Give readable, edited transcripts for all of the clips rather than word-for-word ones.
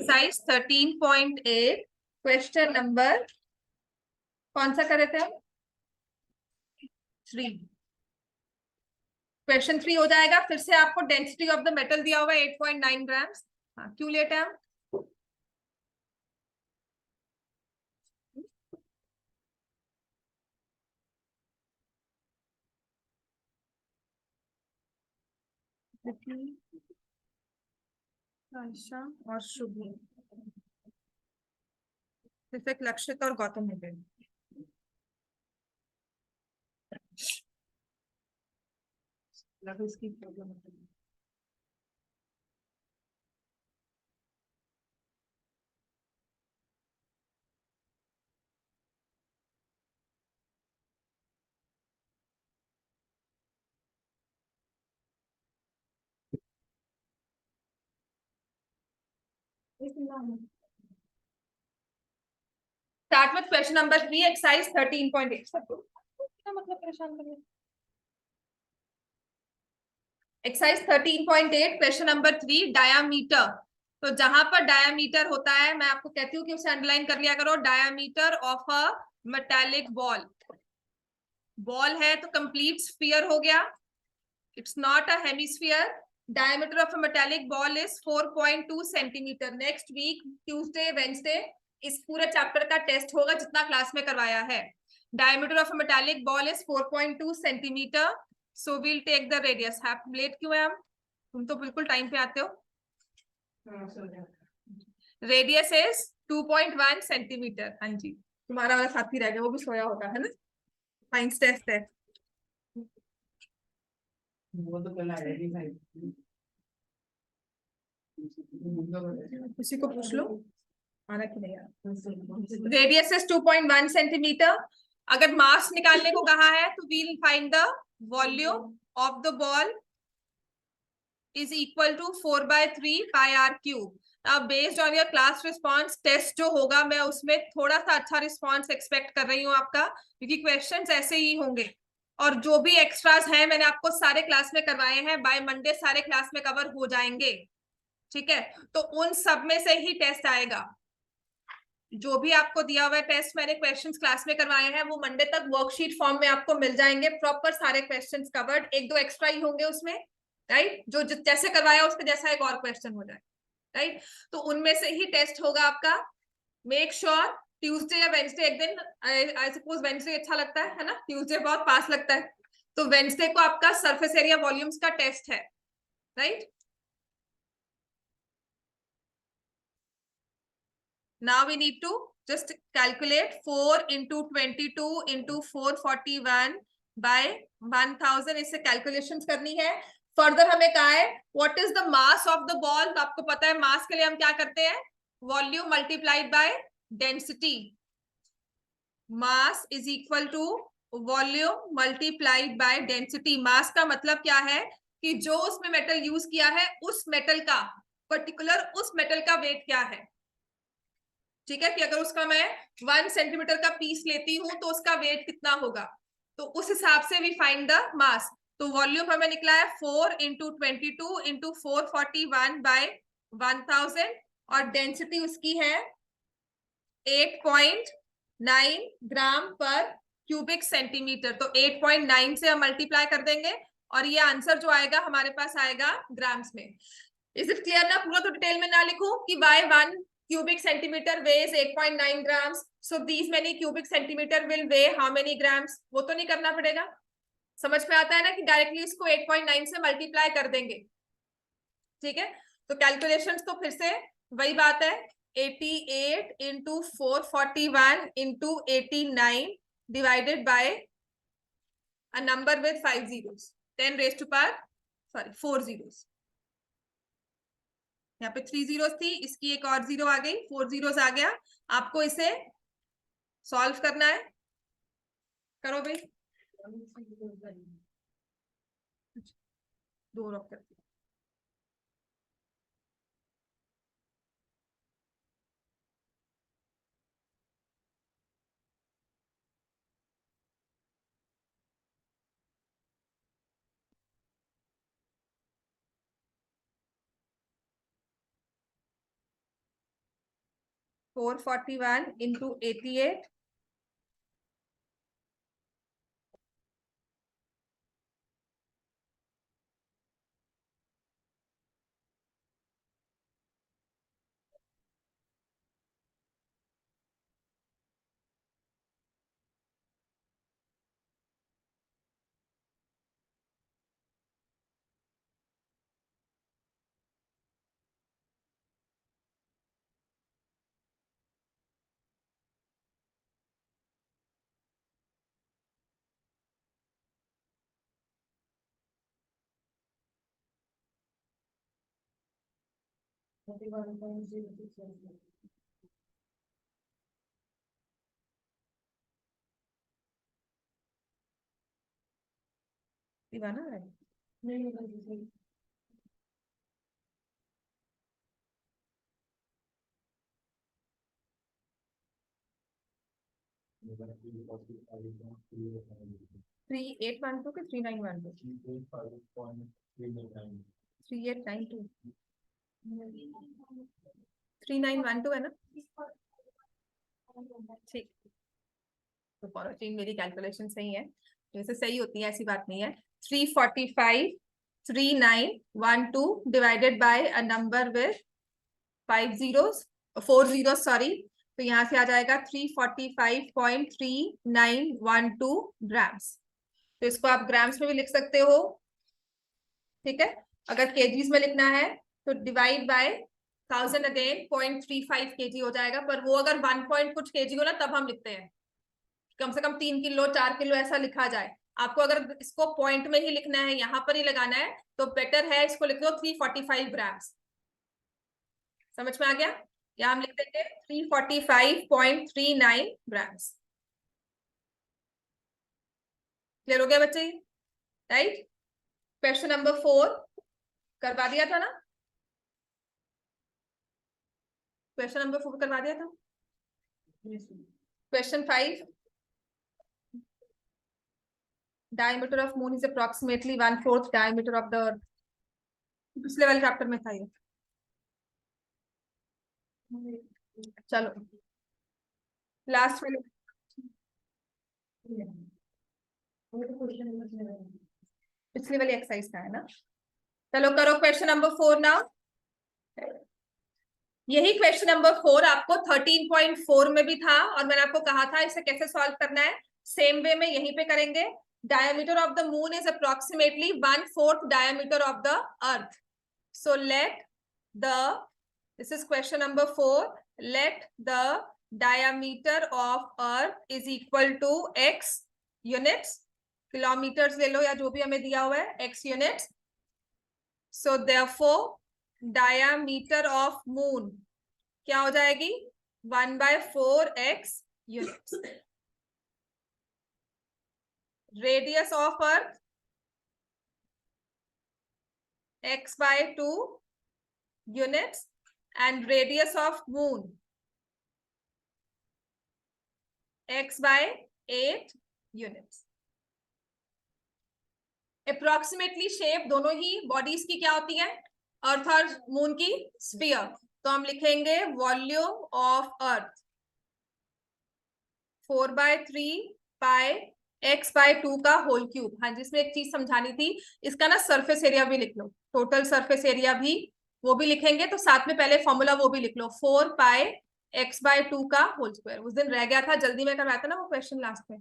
Exercise 13.8 question number कौन सा कर रहे थे हम? 3। क्वेश्चन 3 हो जाएगा। फिर से आपको डेंसिटी ऑफ द मेटल दिया हुआ है 8.9 ग्राम्स। हाँ, क्यों लेट है हम? आयशा और शुभ, सिर्फ एक लक्षित और गौतम हो गए। इसकी प्रॉब्लम है। Start with question number 3 exercise 13.8। क्या मतलब परेशान करने? Exercise 13.8 question number 3 diameter. तो जहां पर डायामीटर होता है मैं आपको कहती हूँ कि उसे अंडरलाइन कर लिया करो। Diameter of a metallic ball. Ball है तो कंप्लीट स्फीयर हो गया, it's not a hemisphere. Diameter of a metallic ball is 4.2 centimetre. Next week Tuesday Wednesday इस पूरे चैप्टर का टेस्ट होगा जितना क्लास में करवाया है। Diameter of a metallic ball is 4.2 centimetre. So we'll take the radius. Late क्यों है हम? तुम तो बिल्कुल टाइम पे आते हो। Radius is 2.1 centimetre. हाँ जी, तुम्हारा वाला साथी रह गया, वो भी सोया होगा है ना। साइंस टेस्ट है। वो तो पहला है। किसी को पूछ लो आना कि नहीं आना। Radius is 2.1 centimetre. अगर मास निकालने को कहा है तो we'll find the volume of the ball is equal to 4/3 pi R cube. अब based on your class response test जो होगा मैं उसमें थोड़ा सा अच्छा रिस्पॉन्स एक्सपेक्ट कर रही हूँ आपका, क्योंकि क्वेश्चंस ऐसे ही होंगे। और जो भी एक्स्ट्रास हैं मैंने आपको सारे क्लास में करवाए हैं, बाय मंडे सारे क्लास में कवर हो जाएंगे। ठीक है, तो उन सब में से ही टेस्ट आएगा। जो भी आपको दिया हुआ है टेस्ट मैंने क्वेश्चंस क्लास में करवाए हैं वो मंडे तक वर्कशीट फॉर्म में आपको मिल जाएंगे। प्रॉपर सारे क्वेश्चंस कवर्ड, एक दो एक्स्ट्रा ही होंगे उसमें, राइट। जो जैसे करवाया उसके जैसा एक और क्वेश्चन हो जाए, राइट। तो उनमें से ही टेस्ट होगा आपका। मेक श्योर ट्यूसडे या वेंसडे एक दिन, आई सपोज वेंसडे अच्छा लगता है ना, ट्यूसडे बहुत पास लगता है, तो वेंसडे को आपका सरफेस एरिया वॉल्यूम्स का टेस्ट है, right. Now we need to just calculate 4 into 22 into 441 by 1000। इससे कैलकुलेशंस करनी है। फर्दर हमें कहा है what is the mass of the ball. तो आपको पता है मास के लिए हम क्या करते हैं, volume multiplied by density. Mass is equal to volume multiplied by density. Mass का मतलब क्या है कि जो उसमें मेटल यूज किया है उस मेटल का, पर्टिकुलर उस मेटल का वेट क्या है। ठीक है, कि अगर उसका मैं 1 सेंटीमीटर का पीस लेती हूं तो उसका वेट कितना होगा, तो उस हिसाब से वी फाइंड द मास। तो वॉल्यूम हमें निकला है 4 इंटू 22 इंटू 441 बाय 1000 और डेंसिटी उसकी है 8.9 ग्राम पर क्यूबिक सेंटीमीटर। तो 8.9 से हम मल्टीप्लाई कर देंगे और ये आंसर जो आएगा हमारे पास आएगा ग्राम्स में। इज इट क्लियर ना? पूरा तो डिटेल में ना लिखूं कि bye 1 cubic centimeter weighs 8.9 grams, so these many cubic centimeter will weigh how many grams। वो तो नहीं करना पड़ेगा। समझ में आता है ना कि डायरेक्टली इसको 8.9 से मल्टीप्लाई कर देंगे। ठीक है, तो कैलकुलेशंस तो फिर से वही बात है, 88 into 441 into 89 divided by a number with 5 zeros, 10 raised to power, sorry 4 zeros। यहाँ पे 3 zeros थी, इसकी एक और जीरो आ गई, 4 zeros आ गया। आपको इसे सॉल्व करना है, करो भाई। दो रॉक कर 441 into 88. दीवाना है 3812 के 3912 3892 3912 है ना? ठीक, तो फॉलो चेन मेरी कैलकुलेशन सही है, जैसे सही होती है ऐसी बात नहीं है। 345 3912 divided by a number with 5 zeros 4 zeros sorry, तो यहाँ से आ जाएगा 345.3912 ग्राम्स। तो इसको आप ग्राम्स में भी लिख सकते हो, ठीक है। अगर केजीज में लिखना है तो डिवाइड बाय 1000 अगेन 0.35 kg हो जाएगा, पर वो अगर 1 पॉइंट कुछ kg हो ना तब हम लिखते हैं, कम से कम 3 किलो 4 किलो ऐसा लिखा जाए। आपको अगर इसको पॉइंट में ही लिखना है, यहाँ पर ही लगाना है, तो बेटर है इसको लिख दो 345 ग्राम्स। समझ में आ गया? या हम लिख देंगे 345.39 ग्राम्स। क्लियर हो गया बच्चे? राइट। क्वेश्चन नंबर 4 करवा दिया था ना? क्वेश्चन नंबर 4 करवा दिया था। Question 5, diameter of moon is approximately 1/4 diameter of the earth। पिछले वाले चैप्टर में था ये। चलो लास्ट में पिछली वाली एक्सरसाइज का है ना। चलो करो क्वेश्चन नंबर 4 नाउ। यही क्वेश्चन नंबर 4 आपको 13.4 में भी था, और मैंने आपको कहा था इसे कैसे सॉल्व करना है। सेम वे में यहीं पे करेंगे। Diameter of the moon is approximately 1/4 diameter of the earth. So let the, this is question number 4, let the diameter of earth is equal to x units, kilometres ले लो या जो भी हमें दिया हुआ है, x units। so therefore diameter of moon क्या हो जाएगी? 1/4x units। radius of earth x/2 units and radius of moon x/8 units। Approximately shape दोनों ही बॉडीज की क्या होती है? अर्थ और मून की स्फीयर। तो हम लिखेंगे volume of earth 4/3 pi x/2 का होल क्यूब। हाँ, जिसमें एक चीज समझानी थी, इसका ना सरफेस एरिया भी लिख लो, टोटल सरफेस एरिया भी वो भी लिखेंगे। तो साथ में पहले फॉर्मूला वो भी लिख लो, 4 पाई x/2 का होल स्क्वायर। उस दिन रह गया था, जल्दी में करवाया था ना वो क्वेश्चन लास्ट में,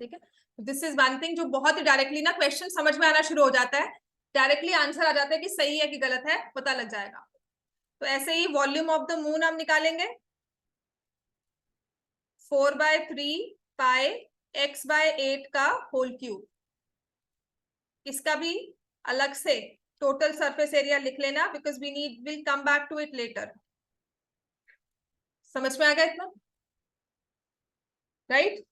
ठीक है। दिस इज वन थिंग जो बहुत ही डायरेक्टली ना क्वेश्चन समझ में आना शुरू हो जाता है, डायरेक्टली आंसर आ जाता है कि सही है कि गलत है, पता लग जाएगा। तो ऐसे ही वॉल्यूम ऑफ द मून हम निकालेंगे 4/3 पाई x/8 का होल क्यूब। इसका भी अलग से टोटल सरफेस एरिया लिख लेना, because we need, will come back to it later. समझ में आ गया इतना? राइट।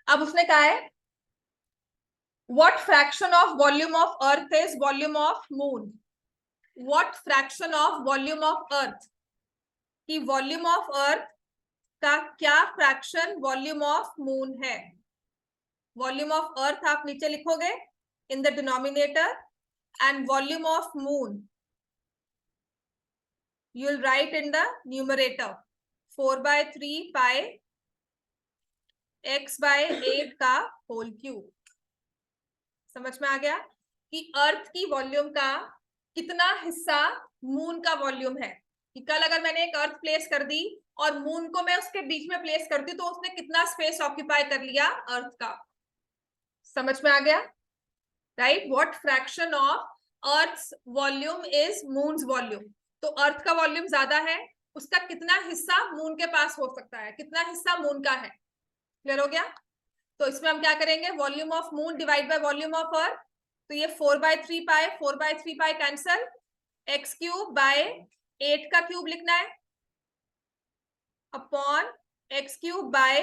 अब उसने कहा है what fraction of volume of earth is volume of moon। what fraction of volume of earth, कि वॉल्यूम ऑफ अर्थ का क्या फ्रैक्शन वॉल्यूम ऑफ मून है। वॉल्यूम ऑफ अर्थ आप नीचे लिखोगे in the denominator, and volume of moon you will write in the numerator 4/3 pi x by 8 का whole cube. समझ में आ गया कि अर्थ की वॉल्यूम का कितना हिस्सा मून का वॉल्यूम है, कि कल अगर मैंने एक अर्थ प्लेस कर दी और मून को मैं उसके बीच में प्लेस करती तो उसने कितना स्पेस ऑक्यूपाई कर लिया अर्थ का। समझ में आ गया, right? What fraction of earth volume is moons volume. तो अर्थ का वॉल्यूम ज्यादा है, उसका कितना हिस्सा मून के पास हो सकता है, कितना हिस्सा मून का है। क्लियर हो गया? तो इसमें हम क्या करेंगे, volume of moon divide by volume of earth. तो ये 4/3 पाई, 4/3 पाई कैंसल, एक्स क्यूब बाय 8 का क्यूब लिखना है अपॉन एक्स क्यूब बाय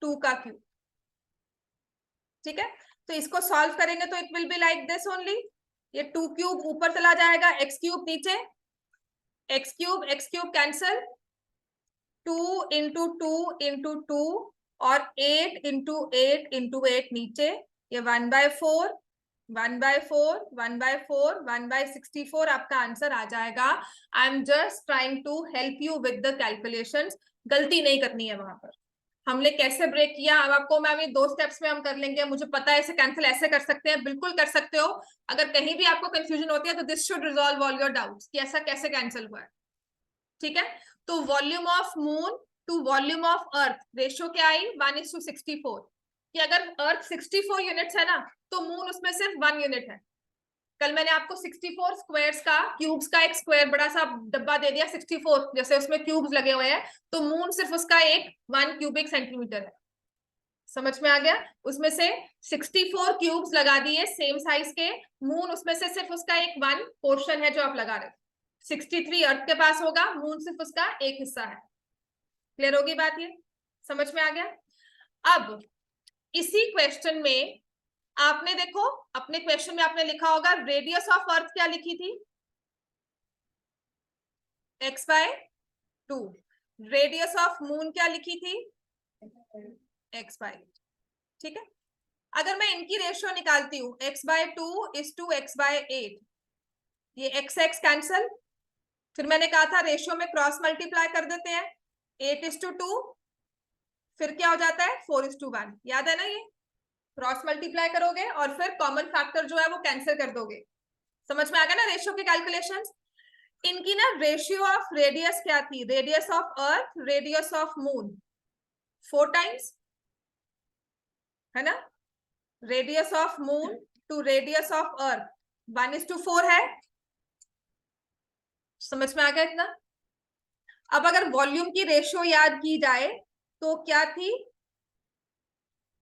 2 का क्यूब। ठीक है, तो इसको सॉल्व करेंगे तो it will be like this only. ये 2 क्यूब ऊपर चला जाएगा, एक्स क्यूब नीचे, x cube cancel, 2 into 2 into 2 और 8 इंटू 8 इंटू 8 नीचे, ये 1/4 1/4 1/4 1/64 आपका आंसर आ जाएगा। I am just trying to help you with the calculations, गलती नहीं करनी है वहां पर। हमने कैसे ब्रेक किया अब आपको मैं अभी 2 स्टेप्स में हम कर लेंगे। मुझे पता है इसे कैंसिल ऐसे कर सकते हैं, बिल्कुल कर सकते हो। अगर कहीं भी आपको कंफ्यूजन होती है तो this should resolve all your doubts कि ऐसा कैसे कैंसिल हुआ है। ठीक है, तो volume of moon to volume of earth ratio क्या आई, 1:64। कि अगर अर्थ 64 यूनिट्स है ना तो मून उसमें सिर्फ 1 यूनिट है। कल मैंने आपको 64 स्क्वायर्स का, क्यूब्स का एक स्क्वायर बड़ा सा डब्बा दे दिया 64, जैसे उसमें क्यूब्स लगे हुए हैं, तो मून सिर्फ उसका एक 1 क्यूबिक सेंटीमीटर है। समझ में आ गया? उसमें से 64 क्यूब्स लगा दिए सेम साइज के, मून उसमें से सिर्फ उसका एक 1 पोर्शन है जो आप लगा रहे। 63 अर्थ के पास होगा, मून सिर्फ उसका एक हिस्सा है। क्लियर होगी बात? ये समझ में आ गया? अब इसी क्वेश्चन में आपने देखो, अपने क्वेश्चन में आपने लिखा होगा रेडियस ऑफ अर्थ क्या लिखी थी, x/2। रेडियस ऑफ मून क्या लिखी थी, x/8। ठीक है, अगर मैं इनकी रेशियो निकालती हूँ x/2 इज टू x/8, ये x कैंसल, फिर मैंने कहा था रेशियो में क्रॉस मल्टीप्लाई कर देते हैं, 8:2, फिर क्या हो जाता है 4:1। याद है ना? ये क्रॉस मल्टीप्लाई करोगे और फिर कॉमन फैक्टर जो है वो कैंसिल कर दोगे। समझ में आ गया ना रेशियो के कैलकुलेशंस? इनकी ना रेशियो ऑफ रेडियस क्या थी, radius of earth radius of moon 4 times है ना, radius of moon to radius of earth 1:4 है। समझ में आ गया इतना? अब अगर वॉल्यूम की रेशियो याद की जाए तो क्या थी,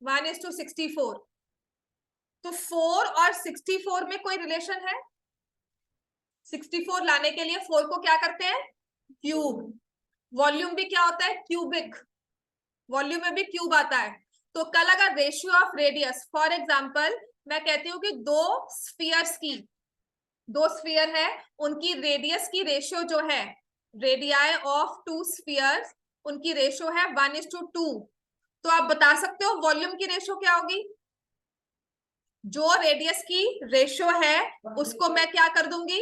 1:64। तो 4 और 64 में कोई रिलेशन है? 64 लाने के लिए 4 को क्या करते हैं, क्यूब। वॉल्यूम भी क्या होता है, क्यूबिक, वॉल्यूम में भी क्यूब आता है। तो कल अगर ratio of radius, for example मैं कहती हूँ कि 2 स्फीयर्स की, 2 स्फीयर है, उनकी रेडियस की रेशियो जो है, रेडियाई ऑफ 2 स्फीयर्स, उनकी रेशियो है 1:2। तो आप बता सकते हो वॉल्यूम की रेशियो क्या होगी? जो रेडियस की रेशियो है उसको मैं क्या कर दूंगी,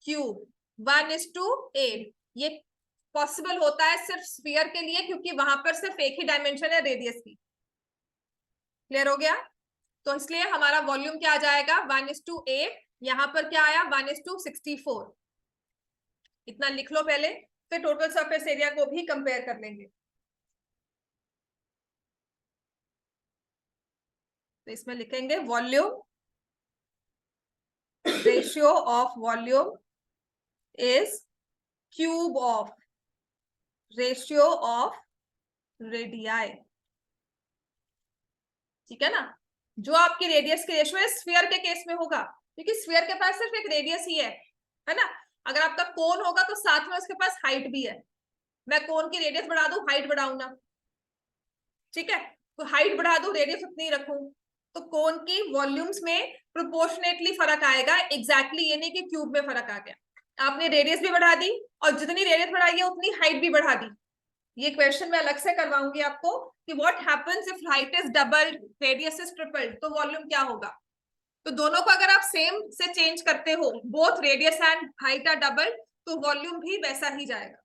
क्यूब, 1:8। ये पॉसिबल होता है सिर्फ स्फीयर के लिए, क्योंकि वहां पर सिर्फ एक ही डायमेंशन है रेडियस की। क्लियर हो गया? तो इसलिए हमारा वॉल्यूम क्या आ जाएगा, 1:8। यहां पर क्या आया, 1:64। इतना लिख लो पहले, फिर टोटल सरफेस एरिया को भी कंपेयर कर लेंगे। तो इसमें लिखेंगे volume, ratio of volume is cube of ratio of radii. ठीक है ना? जो आपकी रेडियस की रेशियो है स्फीयर के केस में होगा, क्योंकि स्फीयर के पास सिर्फ एक रेडियस ही है ना? अगर आपका कोन होगा तो साथ में उसके पास हाइट भी है। मैं कोन की रेडियस बढ़ा दूं, हाइट बढ़ाऊं ना, ठीक है? तो हाइट बढ़ा दूं, रेडियस उतनी रखूं, तो कोन की वॉल्यूम्स में प्रोपोर्शनेटली फर्क आएगा। एग्जैक्टली ये नहीं कि क्यूब में फर्क आ गया। आपने रेडियस भी बढ़ा दी और जितनी रेडियस बढ़ाई है उतनी हाइट भी बढ़ा दी। ये क्वेश्चन मैं अलग से करवाऊंगी आपको कि what happens if height is doubled, radius is tripled, तो वॉल्यूम क्या होगा। तो दोनों को अगर आप सेम से चेंज करते हो, both radius and height are doubled, तो वॉल्यूम भी वैसा ही जाएगा।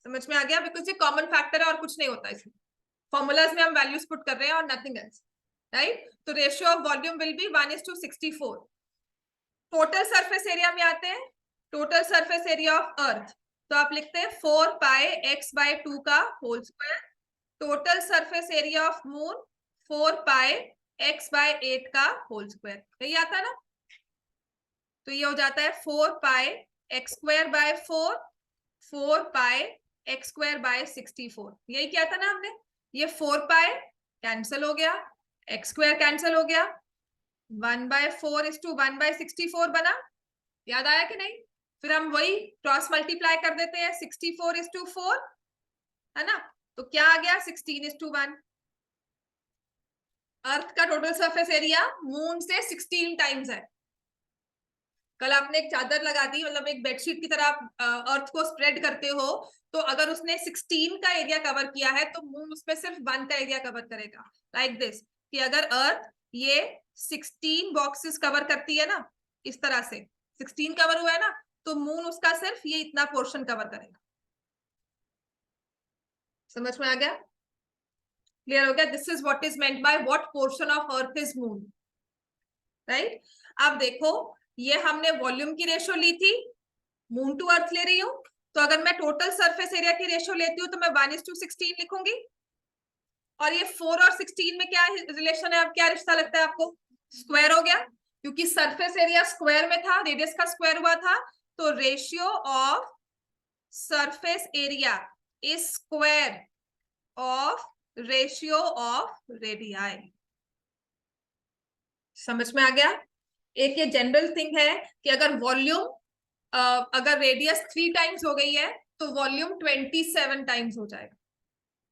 समझ में आ गया? बिकॉज ये कॉमन फैक्टर है और कुछ नहीं होता इसमें, फॉर्मूलाज में हम वैल्यूज पुट कर रहे हैं और नथिंग एल्स, राइट? तो ratio of volume will be 1:64। Total surface area में आते हैं, total surface area of earth, तो आप लिखते हैं 4 पाई x/2 का whole square. Total surface area of moon 4 pi x/8 का होल स्क्वायर। यही आता ना? तो ये हो जाता है 4 पाई x²/4, 4 पाई x²/64। यही क्या था ना हमने, ये 4 पाई कैंसिल हो गया, x² कैंसिल हो गया, 1/4:1/64 बना। याद आया कि नहीं? फिर हम वही क्रॉस मल्टीप्लाई कर देते हैं, 64:4 है ना, तो क्या आ गया 16:1। अर्थ का टोटल सरफेस एरिया मून से 16 टाइम्स है। कल आपने एक चादर लगा दी, मतलब एक बेडशीट की तरह आप अर्थ को स्प्रेड करते हो, तो अगर उसने 16 का एरिया कवर किया है तो मून उसमें सिर्फ 1 का एरिया कवर करेगा। लाइक दिस, कि अगर अर्थ ये 16 बॉक्सेस कवर करती है ना, इस तरह से 16 कवर हुआ है ना, तो मून उसका सिर्फ ये इतना पोर्शन कवर करेगा। समझ में आ गया? क्लियर हो गया? This is what is meant by what portion of earth is moon, right? अब देखो, ये हमने वॉल्यूम की रेशियो ली थी, मून टू अर्थ ले रही हूं, तो अगर मैं टोटल सरफेस एरिया की रेशियो लेती हूँ तो मैं 1:16 लिखूंगी। और ये 4 और 16 में क्या रिलेशन है? अब क्या रिश्ता लगता है आपको? स्क्वायर हो गया, क्योंकि सरफेस एरिया स्क्वायर में था, रेडियस का स्क्वायर हुआ था, तो ratio of surface area is square of ratio of radii. समझ में आ गया? एक ये जनरल थिंग है कि अगर वॉल्यूम अगर रेडियस 3 टाइम्स हो गई है तो वॉल्यूम 27 टाइम्स हो जाएगा,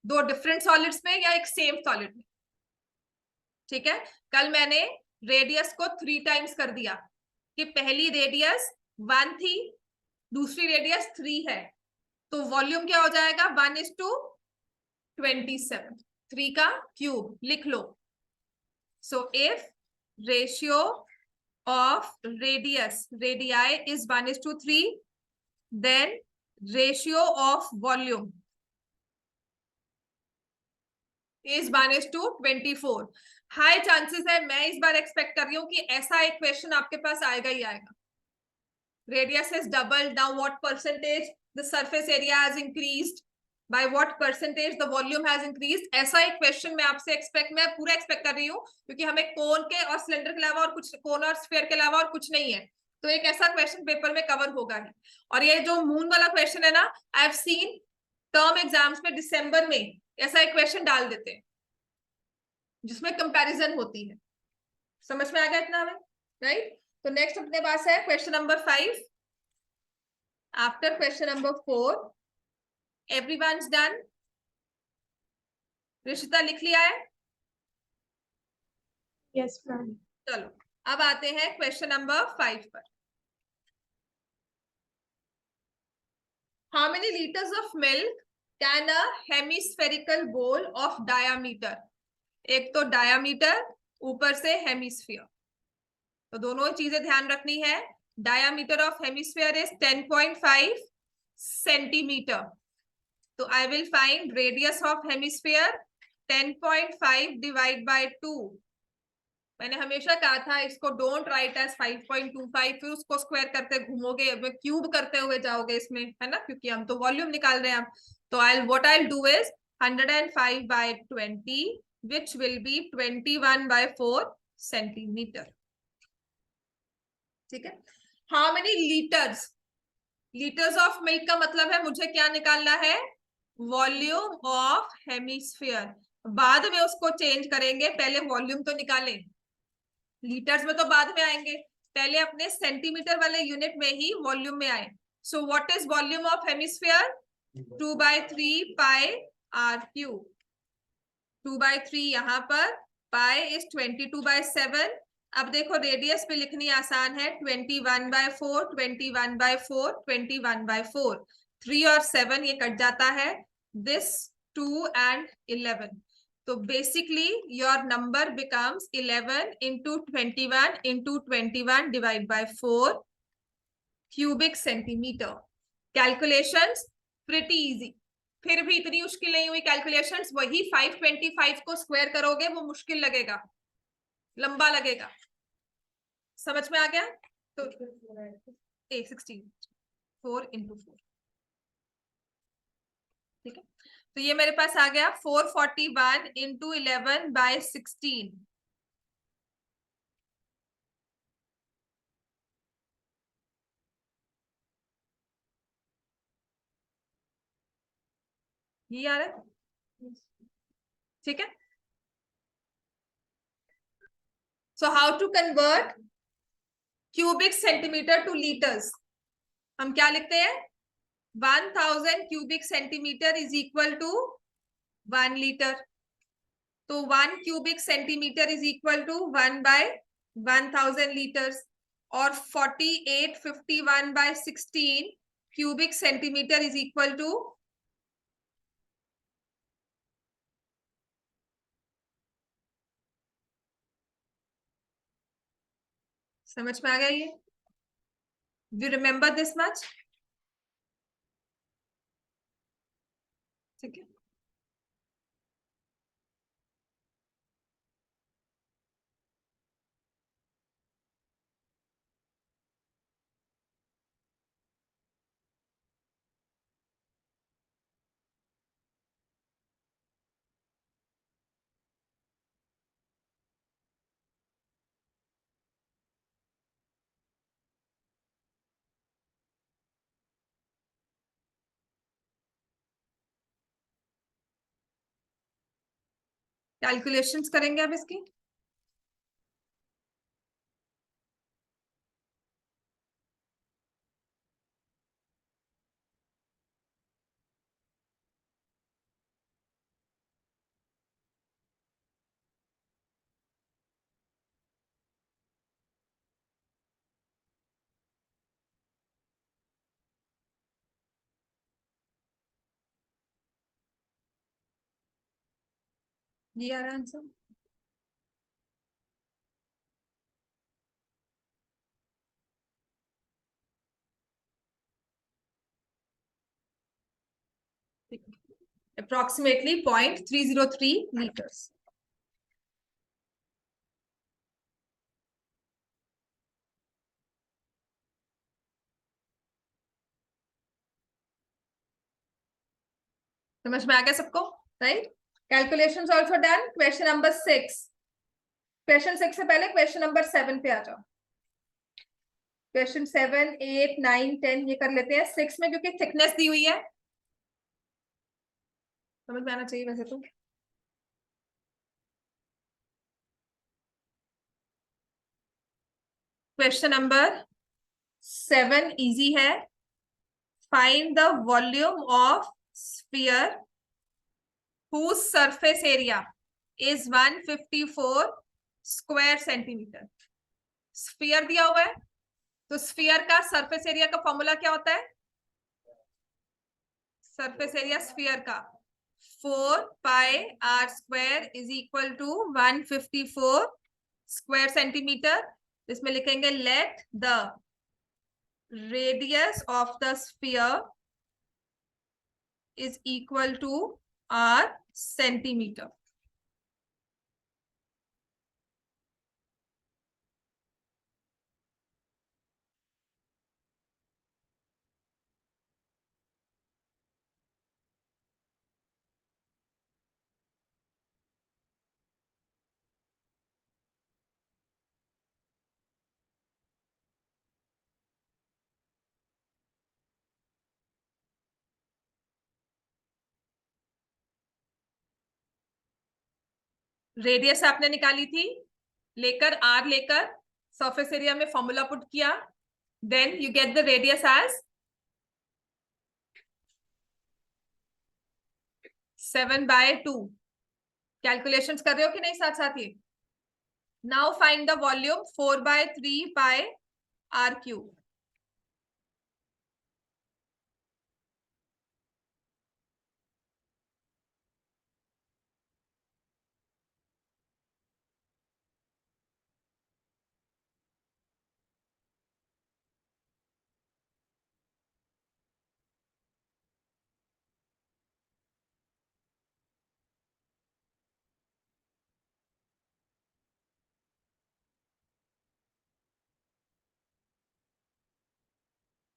दो डिफरेंट सॉलिड्स में या एक सेम सॉलिड में। ठीक है, कल मैंने रेडियस को 3 टाइम्स कर दिया, कि पहली रेडियस 1 थी, दूसरी रेडियस 3 है, तो वॉल्यूम क्या हो जाएगा? 1:27, 3 का क्यूब लिख लो। So if ratio of radii is 1:3, then ratio of volume is 1:24। High chances है, मैं इस बार एक्सपेक्ट कर रही हूँ कि ऐसा एक क्वेश्चन आपके पास आएगा ही आएगा। Radius is doubled, now what percentage the surface area has increased, by what percentage the volume has increased, ऐसा एक क्वेश्चन मैं आपसे मैं पूरा एक्सपेक्ट कर रही हूँ, क्योंकि हमें कोन के और सिलेंडर के अलावा और कुछ, कोन और स्फीयर के अलावा और कुछ नहीं है, तो एक ऐसा क्वेश्चन पेपर में कवर होगा ही। और ये जो मून वाला क्वेश्चन है ना, I have seen term exams में दिसंबर में ऐसा एक क्वेश्चन डाल देते हैं जिसमें कंपैरिजन होती है। समझ में आ गया इतना हमें, राइट? तो नेक्स्ट अपने पास है question number 5। After question number 4 everyone's done? Rishita लिख लिया है? Yes ma'am. चलो अब आते हैं क्वेश्चन नंबर 5 पर। How many litres of milk can a hemispherical bowl of diameter? एक तो डायामीटर, ऊपर से हेमिस्फीयर, तो दोनों चीजें ध्यान रखनी है। Diameter of hemisphere is 10.5 centimetre, तो I will find radius of hemisphere 10.5 divide by 2। मैंने हमेशा कहा था इसको डोंट राइट एज 5.25, फिर उसको स्क्वायर करते घूमोगे, क्यूब करते हुए जाओगे इसमें, है ना, क्योंकि हम तो वॉल्यूम निकाल रहे हैं अब। तो what I do is 105/20 which will be 21/4 centimetre. ठीक है, how many litres? Litres of milk का मतलब है मुझे क्या निकालना है? Volume of hemisphere. बाद में उसको चेंज करेंगे, पहले वॉल्यूम तो निकालें। लीटर्स में तो बाद में आएंगे, पहले अपने सेंटीमीटर वाले यूनिट में ही वॉल्यूम में आए। So what is volume of hemisphere? 2/3 pi r³। 2/3 यहाँ पर, पाई इज 22/7। अब देखो रेडियस पे लिखनी आसान है, 21/4, 21/4, 21/4, 3 और 7 ये कट जाता है, दिस 2 and 11, तो basically your number becomes 11 into 21 into 21 divide by 4 cubic centimetre. Calculations pretty easy, फिर भी इतनी मुश्किल नहीं हुई कैलकुलेशंस। वही 525 को स्क्वायर करोगे वो मुश्किल लगेगा, लंबा लगेगा। समझ में आ गया? तो 16 4 × 4, ठीक है। तो ये मेरे पास आ गया 441 × 11/16। ये आ रहा है, ठीक है। So how to convert cubic centimetre to litres? हम क्या लिखते हैं? 1000 cubic centimetre is equal to 1 litre. तो 1 cubic centimetre is equal to 1/1000 litres, और 4851/16 cubic centimetre is equal to, समझ में आ गया ये? You remember this much? ठीक है। कैलकुलेशंस करेंगे अब इसकी। ये आ रहा आंसर। Approximately 0.303 litres. समझ में आ गया सबको? Right, calculations also done. Question number 6। Question 6 से पहले क्वेश्चन नंबर 7 पे आ जाओ। क्वेश्चन 7 8 9 10 ये कर लेते हैं। 6 में क्योंकि थिकनेस दी हुई है, समझ में आना चाहिए वैसे तो। क्वेश्चन नंबर 7 इजी है। Find the volume of sphere whose surface area is 154 square centimetre. Sphere दिया हुआ है, तो स्फीयर का सरफेस एरिया का फॉर्मूला क्या होता है? सरफेस एरिया स्फीयर का 4πr² is equal to 154 square centimetre. इसमें लिखेंगे let the radius of the sphere is equal to r centimetre. Radius आपने निकाली थी, लेकर आर लेकर सरफेस एरिया में फॉर्मूला पुट किया, then you get the radius as 7/2। Calculations कर रहे हो कि नहीं साथ साथ ही? Now find the volume 4/3πr³।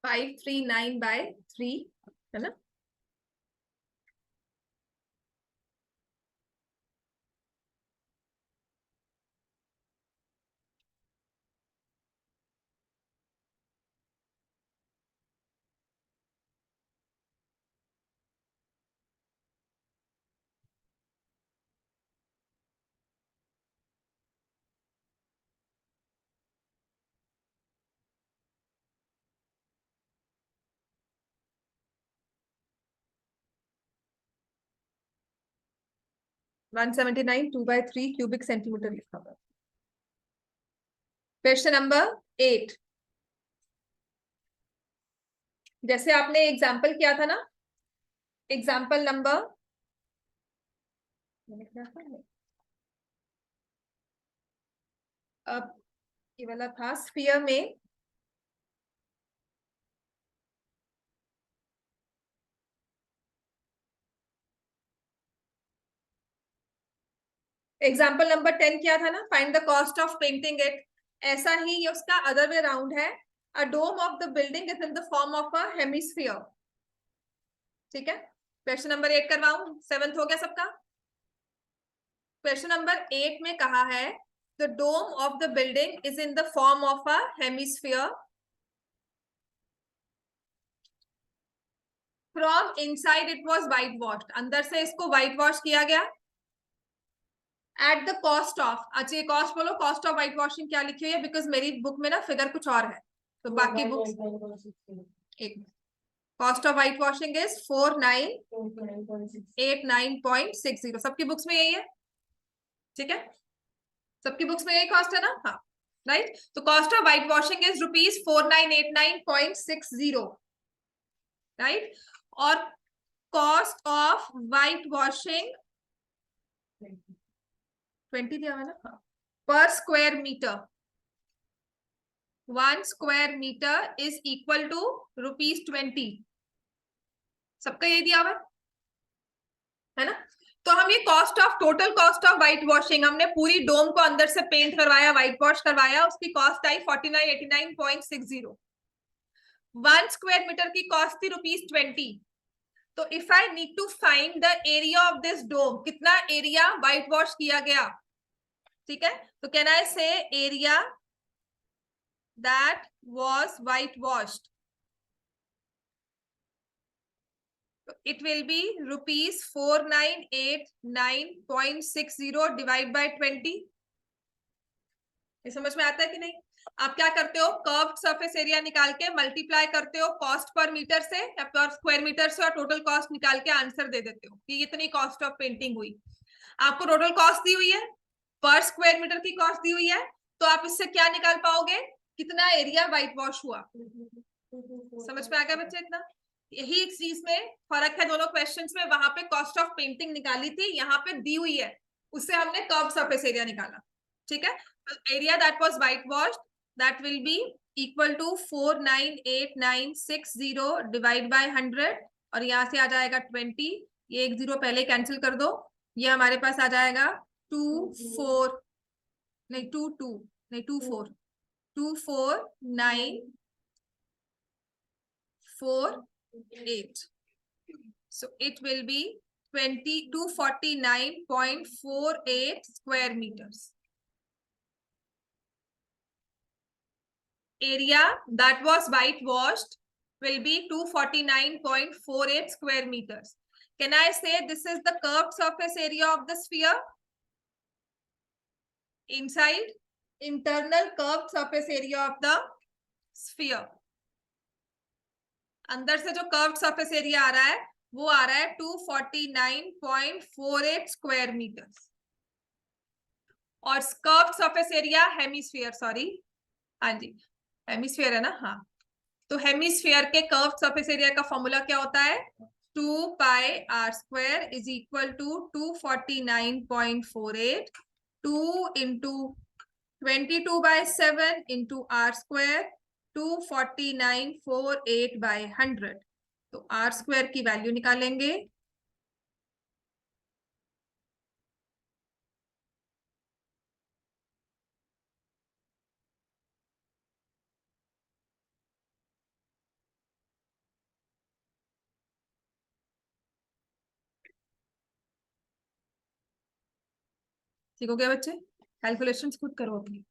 539/3 है ना। वन 179 2/3 क्यूबिक सेंटीमीटर लिखा हुआ। क्वेश्चन नंबर 8, जैसे आपने एग्जाम्पल किया था ना, एग्जाम्पल नंबर अब ये वाला था स्फीयर में एग्जाम्पल नंबर 10 क्या था ना, find the cost of painting it. ऐसा ही ये उसका अदर वे राउंड है। A dome of the building is in the form of a hemisphere. ठीक है, क्वेश्चन नंबर 8 करवाऊं, 7th हो गया सबका। क्वेश्चन नंबर 8 में कहा है the dome of the building is in the form of a hemisphere. From inside it was white washed, अंदर से इसको व्हाइट वॉश किया गया। एट द कॉस्ट ऑफ, अच्छा ये कॉस्ट बोलो, कॉस्ट ऑफ व्हाइट वॉशिंग क्या लिखी हुई है, बिकॉज मेरी बुक में ना फिगर कुछ और है, तो बाकी बुक एक cost of white washing is 4989.60। सबकी बुक्स में यही है, ठीक है, सबकी बुक्स में यही कॉस्ट है ना, हाँ राइट। तो cost of white washing is ₹4989.60, right. और कॉस्ट ऑफ व्हाइट वॉशिंग 20 दिया हुआ ना, हाँ, पर square metre, 1 square metre is equal to ₹20। सबका यही दिया हुआ है ना। तो हम ये cost of, total cost of white washing, हमने पूरी डोम को अंदर से पेंट करवाया, व्हाइट वॉश करवाया, उसकी कॉस्ट आई 4989.60। 1 स्क्वायर मीटर की कॉस्ट थी ₹20। तो if I need to find the area of this dome, कितना एरिया व्हाइट वॉश किया गया, ठीक है, तो कैन आई से area that was white washed, it will be ₹4989.60 divide by 20। ये समझ में आता है कि नहीं। आप क्या करते हो, कर्व्ड सरफेस एरिया निकाल के मल्टीप्लाई करते हो कॉस्ट पर मीटर से या पर स्क्वायर मीटर से, और टोटल कॉस्ट निकाल के आंसर दे देते हो कि इतनी कॉस्ट ऑफ पेंटिंग हुई। आपको टोटल कॉस्ट दी हुई है, पर स्क्वायर मीटर की कॉस्ट दी हुई है, तो आप इससे क्या निकाल पाओगे, कितना एरिया व्हाइट वॉश हुआ। समझ में आ गया बच्चे इतना। यही एक चीज में फर्क है दोनों क्वेश्चंस में, वहां पे कॉस्ट ऑफ पेंटिंग निकाली थी, यहाँ पे दी हुई है, उससे हमने कर्व्ड सरफेस एरिया निकाला, ठीक है। Area that was white washed, that will be equal to 498960 divide by 100, और यहाँ से आ जाएगा 20, ये एक जीरो पहले कैंसिल कर दो, ये हमारे पास आ जाएगा 24, नहीं 22, नहीं 24, 24948, so it will be 249.48 square meters. Area that was whitewashed will be 249.48 square meters. Can I say this is the curved surface area of the sphere? Inside, internal curved surface area of the sphere. अंदर से जो curved surface area आ रहा है वो आ रहा है 249.48 square metres. और curved surface area hemisphere, sorry, हाँ जी हेमिस्फीयर है ना, हाँ, तो हेमिस्फीयर के कर्व्ड सरफेस एरिया का फॉर्मूला क्या होता है, 2πr² is equal to 249.48, 2 into 22/7 into r², 249.48/100। तो r² की वैल्यू निकालेंगे, ठीक हो गया बच्चे? कैलकुलेशंस खुद करो अपनी।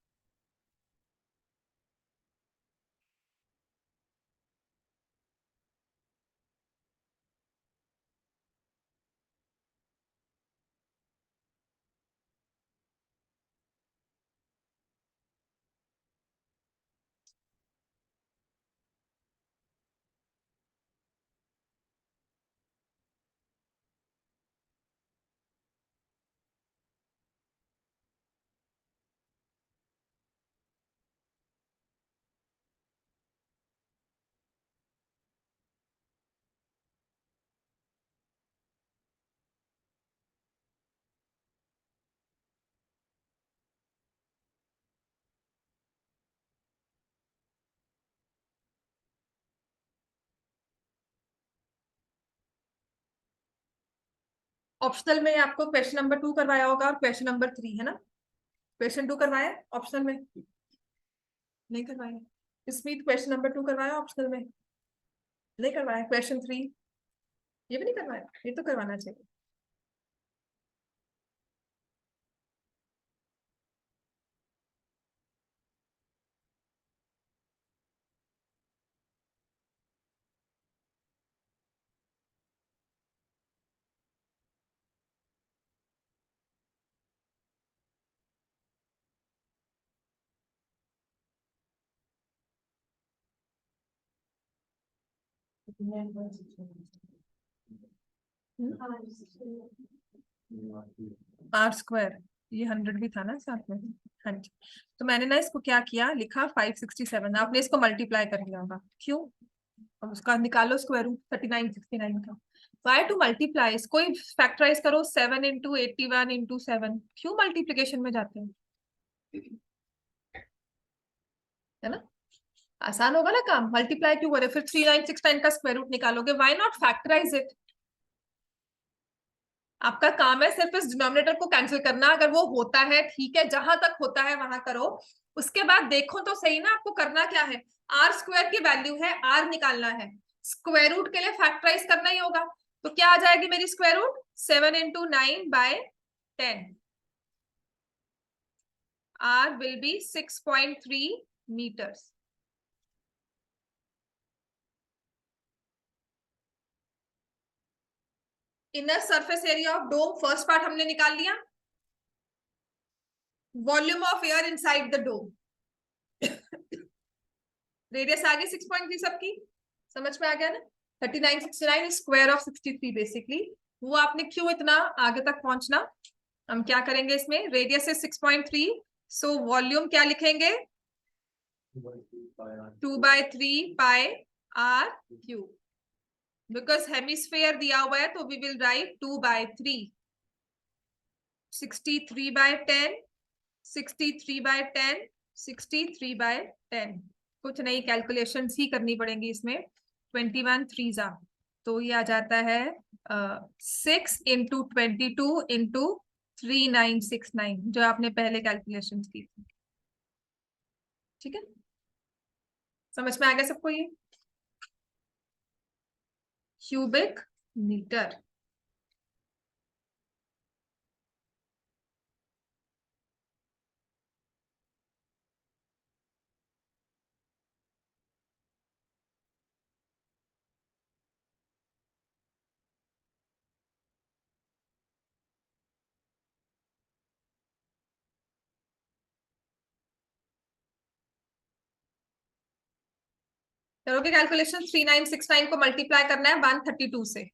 ऑप्शनल में आपको क्वेश्चन नंबर 2 करवाया होगा और क्वेश्चन नंबर 3, है ना? क्वेश्चन 2 करवाया ऑप्शनल में? नहीं करवाया। स्मिथ क्वेश्चन नंबर 2 करवाया ऑप्शनल में? नहीं करवाया। क्वेश्चन 3 ये भी नहीं करवाया? ये तो करवाना चाहिए। आर स्क्वायर, ये 100 भी था ना साथ में। हाँ जी। तो मैंने ना इसको क्या किया, लिखा 567, आपने इसको मल्टीप्लाई कर लिया होगा। क्यों? अब उसका निकालो स्क्वायर रूट 3969 का। वाई टू मल्टीप्लाई, इसको फैक्टराइज करो, 7 इंटू 81 इंटू 7। क्यों मल्टीप्लीकेशन में जाते हैं? है ना? आसान होगा ना काम, मल्टीप्लाई क्यों करे? फिर 3969 का स्क्वायर रूट निकालोगे, व्हाई नॉट फैक्टराइज इट? आपका काम है सिर्फ इस डिनोमिनेटर को कैंसिल करना। अगर वो होता है ठीक है, जहां तक होता है वहां करो। उसके बाद देखो तो सही ना आपको करना क्या है। आर स्क्वायर की वैल्यू है, आर निकालना है, स्क्वायर रूट के लिए फैक्टराइज करना ही होगा। तो क्या आ जाएगी मेरी square root? 7 into 9/10। R will be 6.3 metres. Inner surface area of dome, first part हमने निकाल लिया। Volume of air inside the dome, radius आ गई 6.3 सबकी, समझ में आ गया ना? 3969 स्क्वायर ऑफ 63 बेसिकली। वो आपने क्यों इतना आगे तक पहुंचना? हम क्या करेंगे इसमें, रेडियस है 6.3, सो वॉल्यूम क्या लिखेंगे? 2/3 पाई r क्यूब। बिकॉज हेमिस्फेयर दिया हुआ है तो वी विल राइट 2/3। 63/10, 63/10, 63/10। कुछ नई कैलकुलेशन ही करनी पड़ेंगी इसमें। 21 3 तो ये आ जाता है 6 into 22 into 3969, जो आपने पहले कैलकुलेशन की थी। ठीक है, समझ में आ गया सबको ये? Cubic metre. करोगे कैलकुलेशन? 3969 को मल्टीप्लाई करना है 132 से।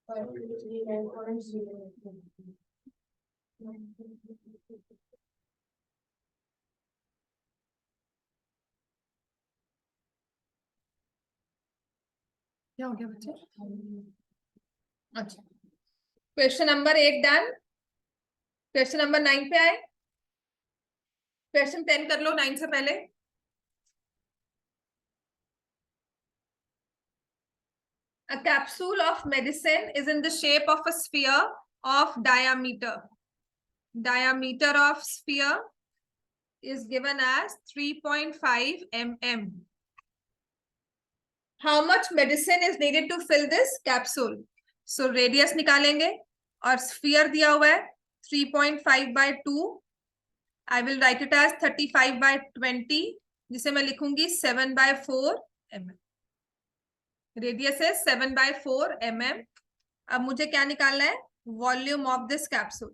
क्या हो गया बच्चे? अच्छा, question number 8 done. Question number 9 पे आए। क्वेश्चन 10 कर लो 9 से पहले। A capsule of medicine is in the shape of a sphere of diameter. Diameter of sphere is given as 3.5 mm. How much medicine is needed to fill this capsule? So radius निकालेंगे और sphere दिया हुआ है 3.5 by 2. I will write it as 35 by 20, जिसे मैं लिखूंगी 7 by 4 mm. Radius है 7 by 4 mm. अब मुझे क्या निकालना है? Volume of this capsule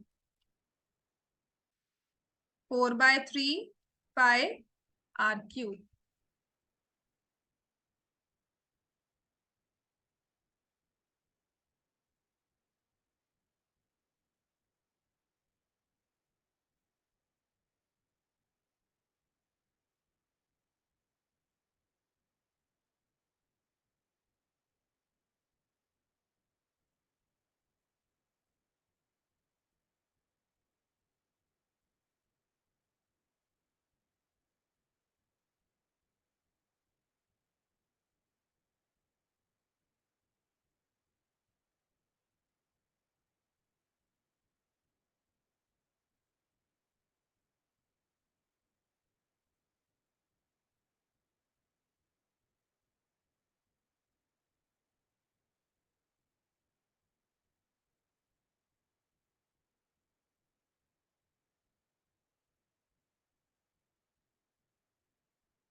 4 by 3 pi r cube.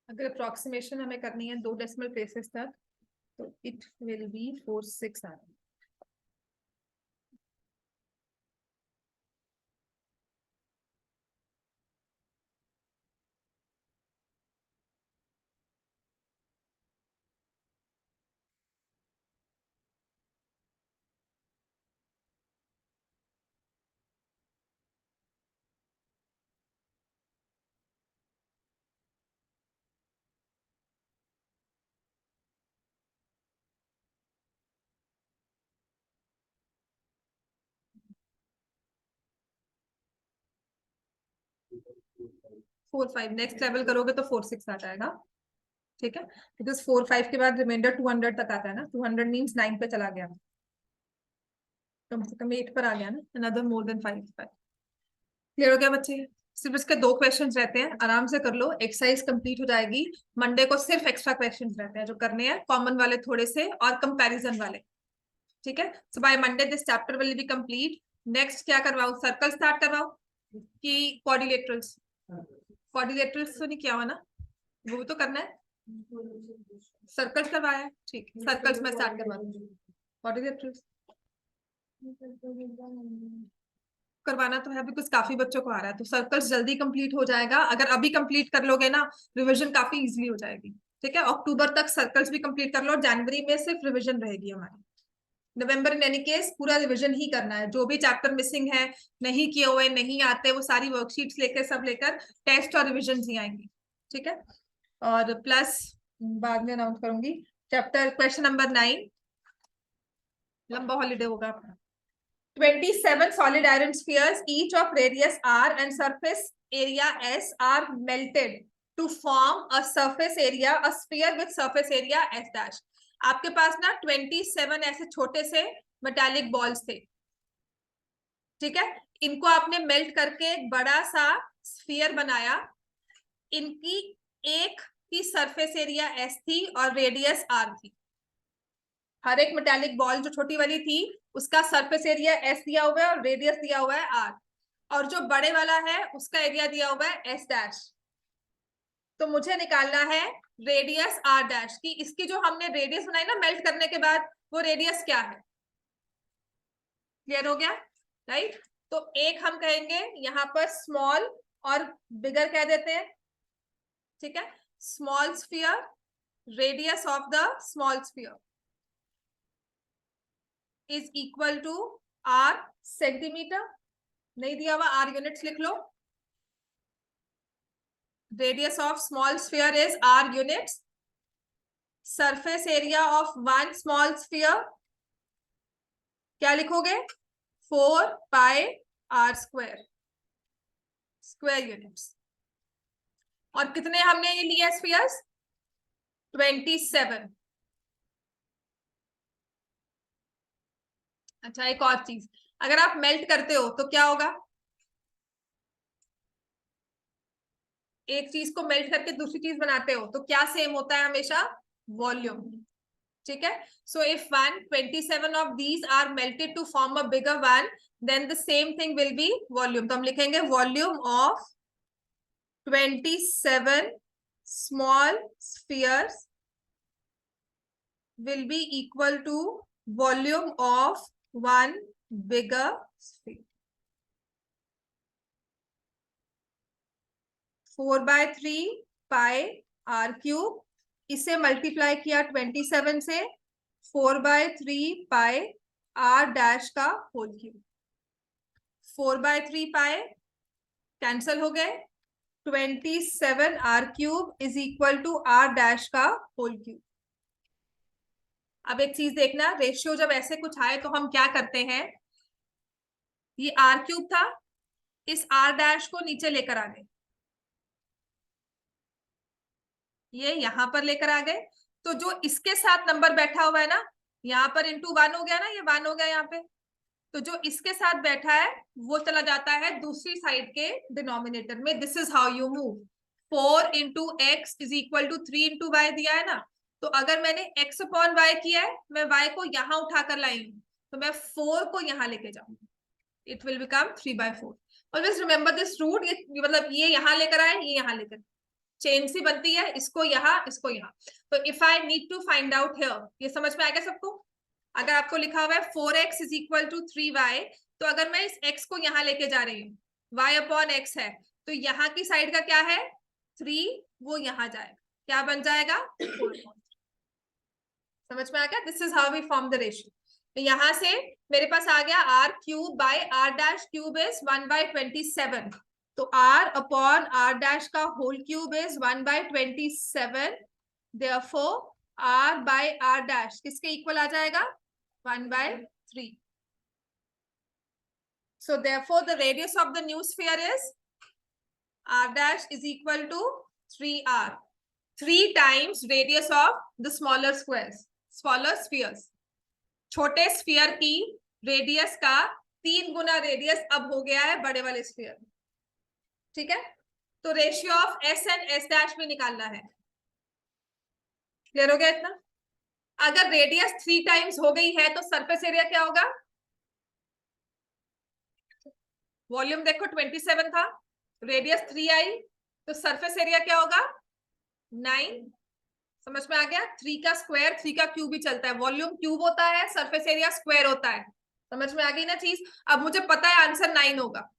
अगर अप्रोक्सीमेशन हमें करनी है 2 डेसिमल प्लेसेस तक, तो it will be 4/6 r. 4/5 next level करोगे तो 4/6 आ जाएगा. ठीक है, बिकॉज 4/5 के बाद रिमाइंडर 200 तक आता है ना. 200 मीन्स 9 पे चला गया, कम से कम 8 पर आ गया ना. Another more than 5. क्लियर हो गया बच्चे? सिर्फ इसके 2 क्वेश्चंस रहते हैं, आराम से कर लो. एक्सरसाइज कंप्लीट हो जाएगी. मंडे को सिर्फ एक्स्ट्रा क्वेश्चंस रहते हैं जो करने हैं, कॉमन वाले थोड़े से और कंपैरिजन वाले. ठीक है, so by Monday this chapter will be complete. Next क्या करवाओ? सर्कल स्टार्ट करवाओ कि क्वाड्रिलेटरल्स? क्वाड्रिलेटरल्स तो नहीं किया हुआ ना, वो भी तो करना है. सर्कल्स करवाया, ठीक है, सर्कल्स में स्टार्ट करवा दूंगी. क्वाड्रिलेटरल्स करवाना तो है बिकॉज काफी बच्चों को आ रहा है, तो सर्कल्स जल्दी कंप्लीट हो जाएगा. अगर अभी कंप्लीट कर लोगे ना, रिवीजन काफी इजीली हो जाएगी. ठीक है, अक्टूबर तक सर्कल्स भी कंप्लीट कर लो. जनवरी में सिर्फ रिवीजन रहेगी हमारी. नवंबर इन एनी केस पूरा रिवीजन ही करना है. जो भी चैप्टर मिसिंग है, नहीं किए हुए, नहीं आते, वो सारी वर्कशीट्स लेकर सब लेकर टेस्ट और रिवीजन ही आएंगी. ठीक है, और प्लस बाद में अनाउंस करूंगी. चैप्टर क्वेश्चन नंबर 9, लंबा हॉलीडे होगा अपना. 27 solid iron spheres, each of radius r and surface area s, are melted to form a surface area, a sphere with surface area s dash. आपके पास ना 27 ऐसे छोटे से मेटालिक बॉल्स थे. ठीक है, इनको आपने मेल्ट करके एक बड़ा सा स्फीयर बनाया. इनकी एक की सरफेस एरिया एस थी और रेडियस आर थी. हर एक मेटालिक बॉल जो छोटी वाली थी उसका सरफेस एरिया एस दिया हुआ है और रेडियस दिया हुआ है आर, और जो बड़े वाला है उसका एरिया दिया हुआ है एस डैश. तो मुझे निकालना है रेडियस आर डैश की. इसकी जो हमने रेडियस बनाई ना मेल्ट करने के बाद, वो रेडियस क्या है? क्लियर हो गया? राइट. तो एक हम कहेंगे यहाँ पर स्मॉल और बिगर कह देते हैं. ठीक है, small sphere, radius of the small sphere. Is equal to R centimetre, नहीं दिया हुआ आर यूनिट्स लिख लो, radius of small sphere is R units, surface area of one small sphere क्या लिखोगे 4 pi are square, square units. और कितने हमने ये लिए स्फीयर्स 27। अच्छा एक और चीज, अगर आप मेल्ट करते हो तो क्या होगा, एक चीज को मेल्ट करके दूसरी चीज बनाते हो तो क्या सेम होता है हमेशा, वॉल्यूम। ठीक है, so if 127 of these are melted to form a bigger one, then the same thing will be volume. तो हम लिखेंगे volume of 27 small spheres will be equal to volume of one bigger sphere. 4/3 pi r cube, इसे multiply किया 27 से, 4/3 pi r dash का whole cube, 4/3 pi cancel हो गए, 27 r cube is equal to r dash का whole cube. अब एक चीज देखना, रेशियो जब ऐसे कुछ आए तो हम क्या करते हैं, ये आर क्यूब था, इस आर डैश को नीचे लेकर आ गए, ये यहां पर लेकर आ गए, तो जो इसके साथ नंबर बैठा हुआ है ना, यहाँ पर इंटू 1 हो गया ना, ये 1 हो गया यहाँ पे, तो जो इसके साथ बैठा है वो चला जाता है दूसरी साइड के डिनोमिनेटर में। This is how you move, 4 into x is equal to 3 into y दिया है ना, तो अगर मैंने x अपॉन वाई किया है, मैं y को यहां उठाकर लाई हूं, तो मैं 4 को यहां लेके जाऊंगी, it will become 3/4। Always remember this route, ये मतलब ये यहां लेकर आए, ये यहां लेकर, चेन सी बनती है, इसको यहाँ इसको यहाँ। तो if I need to find out here, ये समझ में आएगा सबको, अगर आपको लिखा हुआ है 4x is equal to 3y, तो अगर मैं इस x को यहाँ लेके जा रही हूँ, y अपॉन x है, तो यहाँ की साइड का क्या है 3, वो यहाँ जाएगा, क्या बन जाएगा 4। समझ में आ गया, this is how we form the ratio. तो यहां से मेरे पास आ गया r cube by r dash cube is 1/27, तो r अपॉन r डैश का whole cube is 1/27, therefore r by r dash किसके इक्वल आ जाएगा 1/3। So therefore the radius of the new sphere is r dash is equal to 3r, 3 times radius of the smaller squares, smaller spheres। छोटे sphere की radius का 3 गुना radius अब हो गया है बड़े वाले स्फीयर। ठीक है, तो ratio of S and S dash भी निकालना है। क्लियर हो गया इतना? अगर रेडियस 3 टाइम्स हो गई है तो सरफेस एरिया क्या होगा, वॉल्यूम देखो 27 था, रेडियस 3 आई, तो सरफेस एरिया क्या होगा 9। समझ में आ गया, 3 का स्क्वायर 3 का क्यूब ही चलता है, वॉल्यूम क्यूब होता है, सरफेस एरिया स्क्वायर होता है। समझ में आ गई ना चीज? अब मुझे पता है आंसर 9 होगा,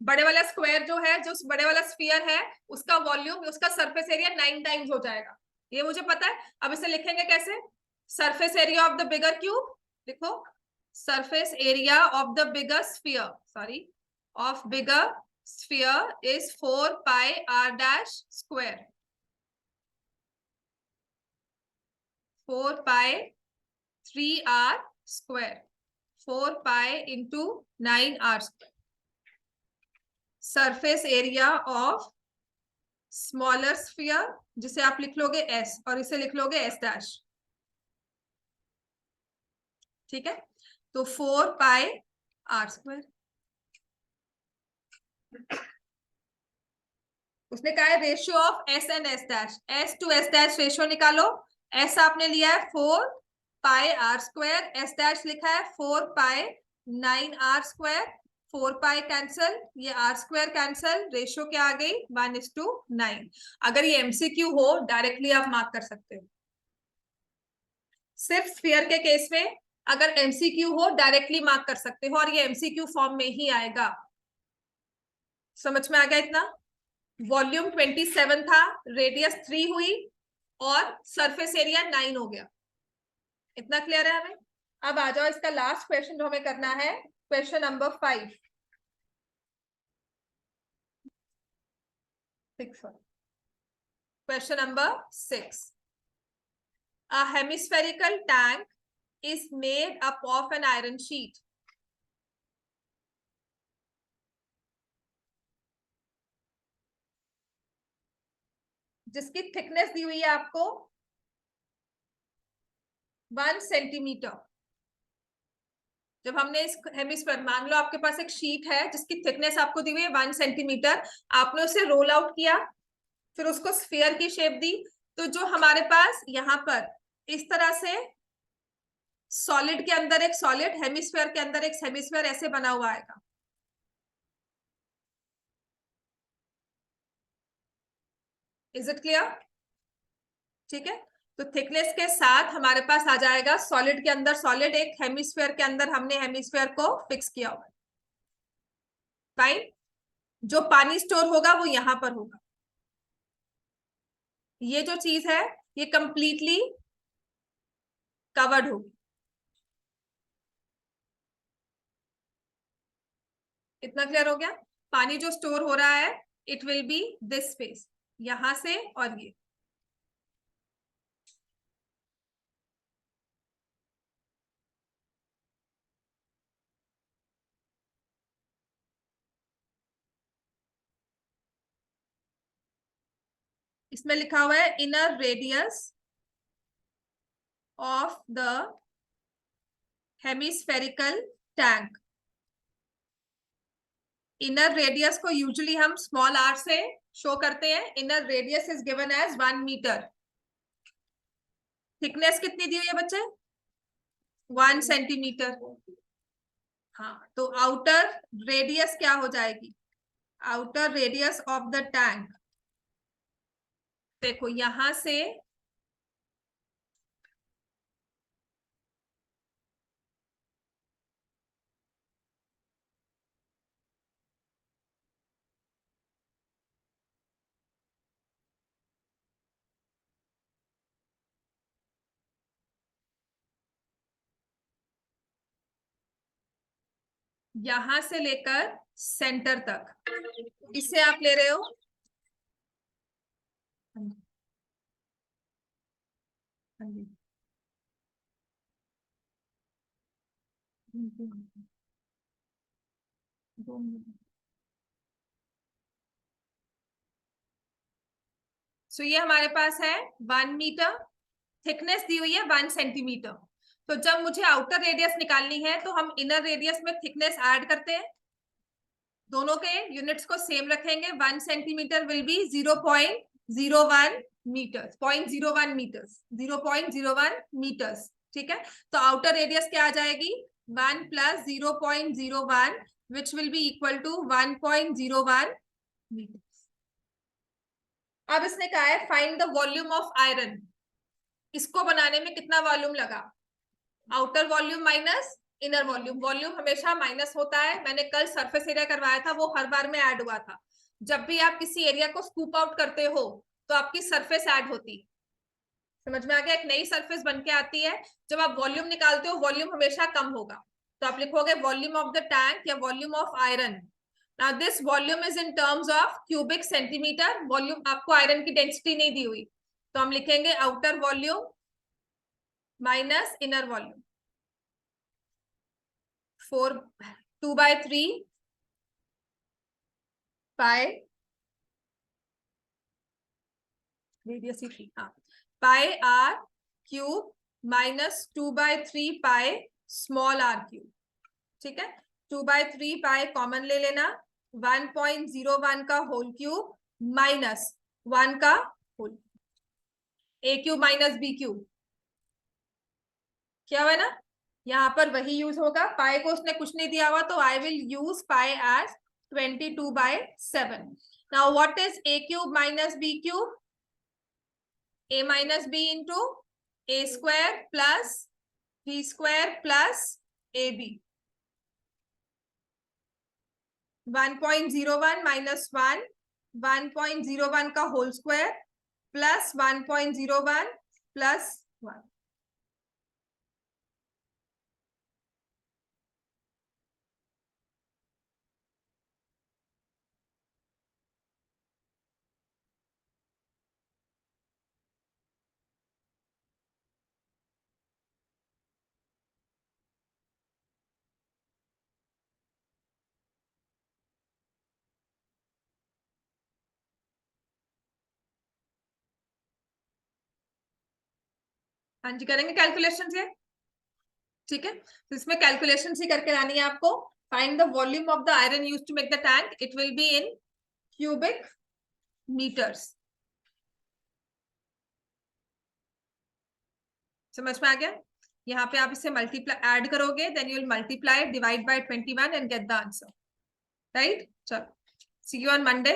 बड़े वाला स्क्वायर जो है, जो बड़े वाला स्फीयर है, उसका वॉल्यूम, उसका सरफेस एरिया 9 टाइम्स हो जाएगा, ये मुझे पता है। अब इसे लिखेंगे कैसे, surface area of the bigger cube, लिखो surface area of the bigger sphere, sorry of bigger sphere is 4 pi r dash square, 4 pi 3r square, 4 pi into 9r square। Surface area of smaller sphere, जिसे आप लिख लोगे s और इसे लिख लोगे s dash. ठीक है, तो 4 pi r square, उसने कहा है ratio of S and S dash, S to S dash ratio निकालो। एस आपने लिया है 4 pi are square, S dash लिखा है 4 pi 9r square, 4 pi cancel, ये आर स्क्वायर कैंसल, रेशियो क्या आ गई 1:9। अगर ये एमसीक्यू हो डायरेक्टली आप मार्क कर सकते हो, सिर्फ स्फीयर के केस में अगर एमसीक्यू हो डायरेक्टली मार्क कर सकते हो, और ये एमसीक्यू फॉर्म में ही आएगा। समझ में आ गया इतना? वॉल्यूम 27 था, रेडियस 3 हुई और सरफेस एरिया 9 हो गया। इतना क्लियर है हमें? अब आ जाओ, इसका लास्ट क्वेश्चन जो हमें करना है, question number 5 6 question number 6. A hemispherical tank is made up of an iron sheet. जिसकी थिकनेस दी हुई है आपको 1 सेंटीमीटर. जब हमने इस हेमिस्फीयर, मान लो आपके पास एक शीट है जिसकी थिकनेस आपको दी हुई है 1 सेंटीमीटर, आपने उसे रोल आउट किया, फिर उसको स्फीयर की शेप दी, तो जो हमारे पास यहाँ पर इस तरह से सॉलिड के अंदर एक सॉलिड, हेमिस्फीयर के अंदर एक हेमिस्फीयर ऐसे बना हुआ आएगा. Is it clear? ठीक है, तो थिकनेस के साथ हमारे पास आ जाएगा सॉलिड के अंदर सॉलिड, एक हेमिस्फीयर के अंदर हमने हेमिस्फीयर को फिक्स किया हुआ. फाइन. जो पानी स्टोर होगा वो यहां पर होगा. ये जो चीज है ये कंप्लीटली कवर्ड होगी. इतना क्लियर हो गया? पानी जो स्टोर हो रहा है, it will be this space, यहां से और ये. इसमें लिखा हुआ है inner radius of the hemispherical tank. Inner radius को यूजुअली हम स्मॉल आर से शो करते हैं. Inner radius is given as 1 metre. Thickness कितनी दी हुई है बच्चे? 1 सेंटीमीटर. हाँ, तो आउटर रेडियस क्या हो जाएगी? Outer radius of the tank, देखो यहां से यहां से लेकर सेंटर तक, इसे आप ले रहे हो. हाँ जी. सो ये हमारे पास है 1 मीटर, थिकनेस दी हुई है 1 सेंटीमीटर. तो जब मुझे आउटर रेडियस निकालनी है तो हम इनर रेडियस में थिकनेस ऐड करते हैं, दोनों के यूनिट्स को सेम रखेंगे. 1 centimetre will be 0.01 metres, 0.01 metres, 0.01 metres. ठीक है, तो आउटर रेडियस क्या आ जाएगी? 1 plus 0.01 which will be equal to 1.01 metre. अब इसने कहा है find the volume of iron. इसको बनाने में कितना वॉल्यूम लगा? Outer volume minus inner volume. Volume हमेशा माइनस होता है. मैंने कल सरफेस एरिया करवाया था, वो हर बार में ऐड हुआ था. जब भी आप किसी एरिया को स्कूप आउट करते हो तो आपकी सरफेस ऐड होती. समझ में आ गया? एक नई सरफेस बन के आती है. जब आप वॉल्यूम निकालते हो, वॉल्यूम हमेशा कम होगा, तो आप लिखोगे वॉल्यूम ऑफ द टैंक या volume of iron. Now this volume is in terms of cubic centimeter. Volume आपको आयरन की डेंसिटी नहीं दी हुई, तो हम लिखेंगे outer volume minus inner volume. 2/3 pi radius ही थी, हाँ, pi R cube minus 2/3 pi small R cube. ठीक है, 2/3 पाई कॉमन ले लेना. 1.01 का होल क्यूब माइनस 1 का होल, ए क्यूब माइनस बी क्यूब. क्या हुआ ना? यहाँ पर वही यूज होगा. पाई को उसने कुछ नहीं दिया हुआ, तो I will use pi as 22/7. Now what is a cube minus b cube? a minus b into a square plus b square plus ab. 1.01 minus 1, 1.01 का होल स्क्वायर प्लस 1.01 प्लस 1. हाँ जी, करेंगे कैलकुलेशन से, ठीक है। तो इसमें कैलकुलेशन ही करके लानी है आपको। Find the volume of the iron used to make the tank, it will be in cubic metres. समझ में आ गया? यहाँ पे आप इसे मल्टीप्लाई ऐड करोगे, then you will multiply divide by 21 and get the answer, right? चलो, सी यू ऑन मंडे।